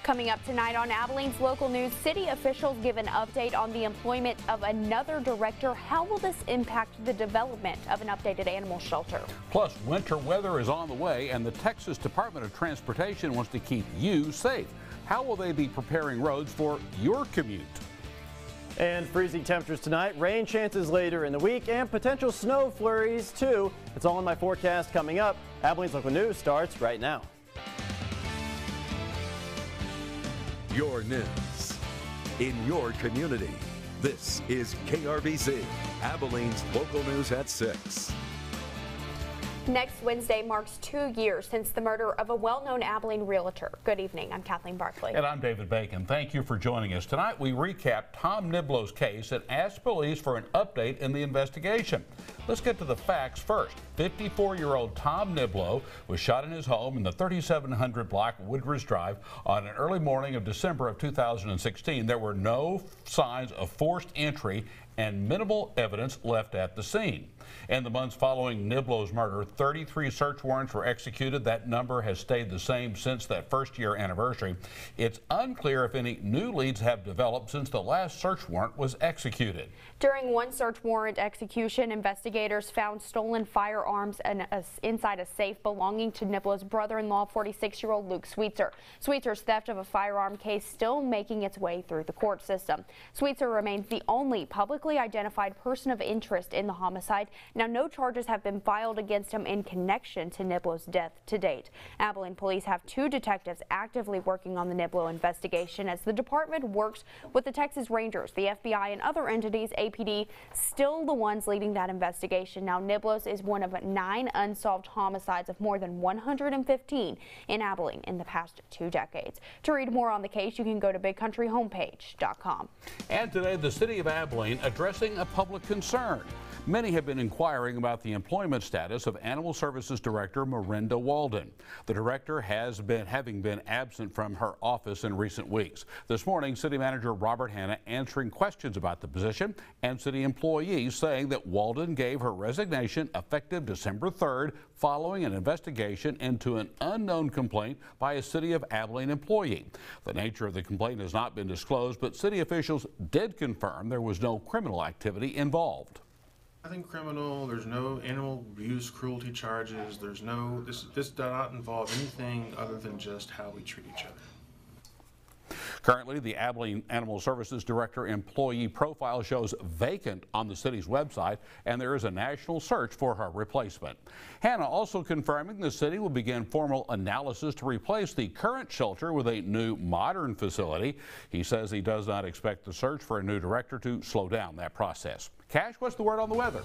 Coming up tonight on Abilene's local news, city officials give an update on the employment of another director. How will this impact the development of an updated animal shelter? Plus, winter weather is on the way, and the Texas Department of Transportation wants to keep you safe. How will they be preparing roads for your commute? And freezing temperatures tonight, rain chances later in the week, and potential snow flurries too. It's all in my forecast coming up. Abilene's local news starts right now. Your news in your community. This is KRBC, Abilene's local news at 6. Next Wednesday marks 2 years since the murder of a well-known Abilene realtor. Good evening. I'm Kathleen Barkley. And I'm David Bacon. Thank you for joining us. Tonight we recap Tom Niblow's case and ask police for an update in the investigation. Let's get to the facts first. 54-year-old Tom Niblow was shot in his home in the 3700 block Woodridge Drive on an early morning of December of 2016. There were no signs of forced entry and minimal evidence left at the scene. In the months following Niblow's murder, 33 search warrants were executed. That number has stayed the same since that first-year anniversary. It's unclear if any new leads have developed since the last search warrant was executed. During one search warrant execution, investigators found stolen firearms inside a safe belonging to Niblow's brother-in-law, 46-year-old Luke Sweetser. Sweetser's theft of a firearm case still making its way through the court system. Sweetser remains the only publicly identified person of interest in the homicide. Now, no charges have been filed against him in connection to Niblow's death to date. Abilene police have 2 detectives actively working on the Niblow investigation as the department works with the Texas Rangers, the FBI, and other entities. APD still the ones leading that investigation. Now, Niblow's is one of 9 unsolved homicides of more than 115 in Abilene in the past 2 decades. To read more on the case, you can go to bigcountryhomepage.com. And today, the city of Abilene addressing a public concern. Many have been inquiring about the employment status of Animal Services Director Miranda Walden. The director has been having been absent from her office in recent weeks. This morning, City Manager Robert Hanna answering questions about the position and city employees saying that Walden gave her resignation effective December 3rd following an investigation into an unknown complaint by a City of Abilene employee. The nature of the complaint has not been disclosed, but city officials did confirm there was no criminal activity involved. Nothing criminal. There's no animal abuse, cruelty charges. There's no, this does not involve anything other than just how we treat each other. Currently, the Abilene Animal Services Director employee profile shows vacant on the city's website, and there is a national search for her replacement. Hanna also confirming the city will begin formal analysis to replace the current shelter with a new modern facility. He says he does not expect the search for a new director to slow down that process. Cash, what's the word on the weather?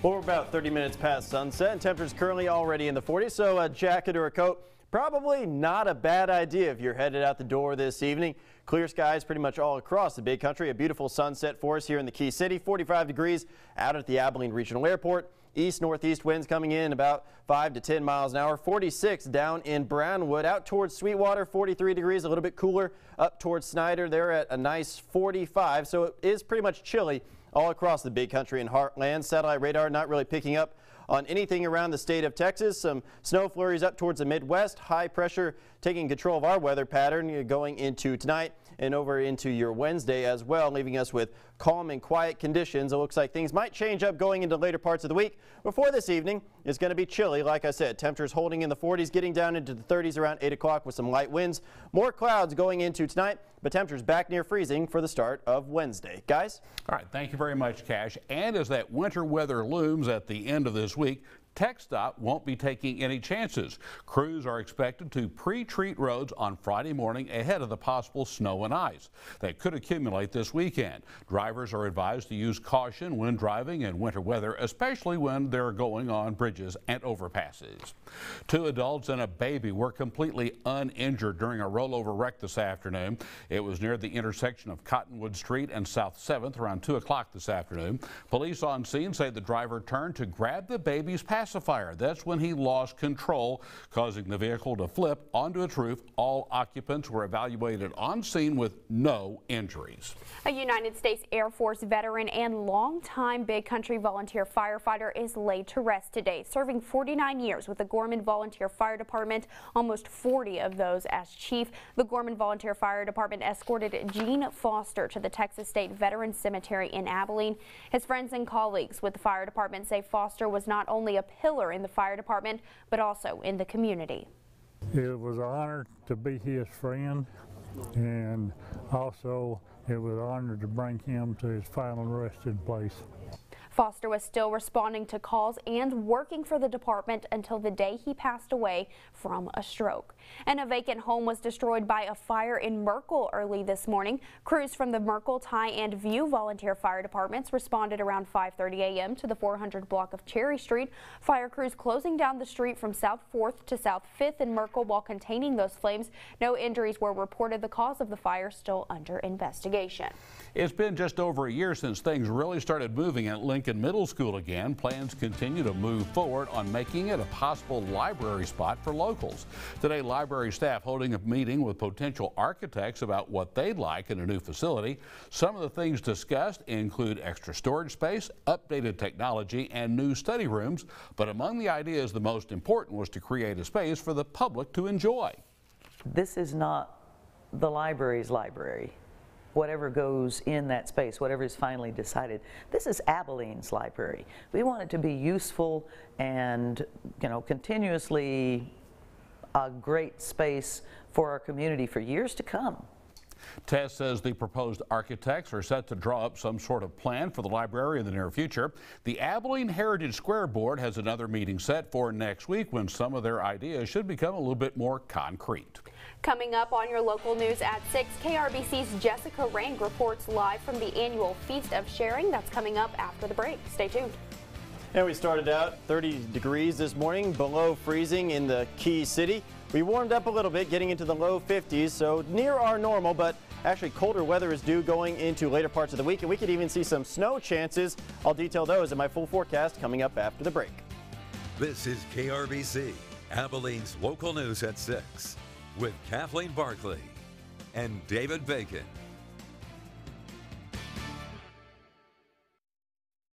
Well, we're about 30 minutes past sunset, and temperatures currently already in the 40s, so a jacket or a coat probably not a bad idea if you're headed out the door this evening. Clear skies pretty much all across the big country. A beautiful sunset for us here in the Key City. 45 degrees out at the Abilene Regional Airport. East-northeast winds coming in about 5 to 10 miles an hour. 46 down in Brownwood. Out towards Sweetwater, 43 degrees, a little bit cooler. Up towards Snyder, they're at a nice 45. So it is pretty much chilly all across the big country and heartland. Satellite radar not really picking up on anything around the state of Texas. Some snow flurries up towards the Midwest. High pressure taking control of our weather pattern going into tonight and over into your Wednesday as well, leaving us with calm and quiet conditions. It looks like things might change up going into later parts of the week. Before this evening, it's going to be chilly. Like I said, temperatures holding in the 40s, getting down into the 30s around 8 o'clock with some light winds. More clouds going into tonight, but temperatures back near freezing for the start of Wednesday. Guys? All right, thank you very much, Cash. And as that winter weather looms at the end of this week, TxDOT won't be taking any chances. Crews are expected to pre-treat roads on Friday morning ahead of the possible snow and ice that could accumulate this weekend. Drivers are advised to use caution when driving in winter weather, especially when they're going on bridges and overpasses. 2 adults and a baby were completely uninjured during a rollover wreck this afternoon. It was near the intersection of Cottonwood Street and South 7th around 2 o'clock this afternoon. Police on scene say the driver turned to grab the baby's passenger pacifier. That's when he lost control, causing the vehicle to flip onto its roof. All occupants were evaluated on scene with no injuries. A United States Air Force veteran and longtime Big Country volunteer firefighter is laid to rest today, serving 49 years with the Gorman Volunteer Fire Department, almost 40 of those as chief. The Gorman Volunteer Fire Department escorted Gene Foster to the Texas State Veterans Cemetery in Abilene. His friends and colleagues with the fire department say Foster was not only a pillar in the fire department, but also in the community. It was an honor to be his friend, and also it was an honor to bring him to his final resting place. Foster was still responding to calls and working for the department until the day he passed away from a stroke. And a vacant home was destroyed by a fire in Merkel early this morning. Crews from the Merkel, Ty, and View volunteer fire departments responded around 5:30 a.m. to the 400 block of Cherry Street. Fire crews closing down the street from South 4th to South 5th in Merkel while containing those flames. No injuries were reported. The cause of the fire still under investigation. It's been just over a year since things really started moving at Lincoln Middle School again. Plans continue to move forward on making it a possible library spot for locals. Today, library staff holding a meeting with potential architects about what they'd like in a new facility. Some of the things discussed include extra storage space, updated technology, and new study rooms. But among the ideas, the most important was to create a space for the public to enjoy. This is not the library's library. Whatever goes in that space, whatever is finally decided. This is Abilene's library. We want it to be useful and, continuously a great space for our community for years to come. Tess says the proposed architects are set to draw up some sort of plan for the library in the near future. The Abilene Heritage Square Board has another meeting set for next week when some of their ideas should become a little bit more concrete. Coming up on your local news at 6, KRBC's Jessica Rank reports live from the annual Feast of Sharing. That's coming up after the break. Stay tuned. And we started out 30 degrees this morning, below freezing in the Key City. We warmed up a little bit, getting into the low 50s, so near our normal, but actually colder weather is due going into later parts of the week, and we could even see some snow chances. I'll detail those in my full forecast coming up after the break. This is KRBC, Abilene's local news at 6, with Kathleen Barkley and David Bacon.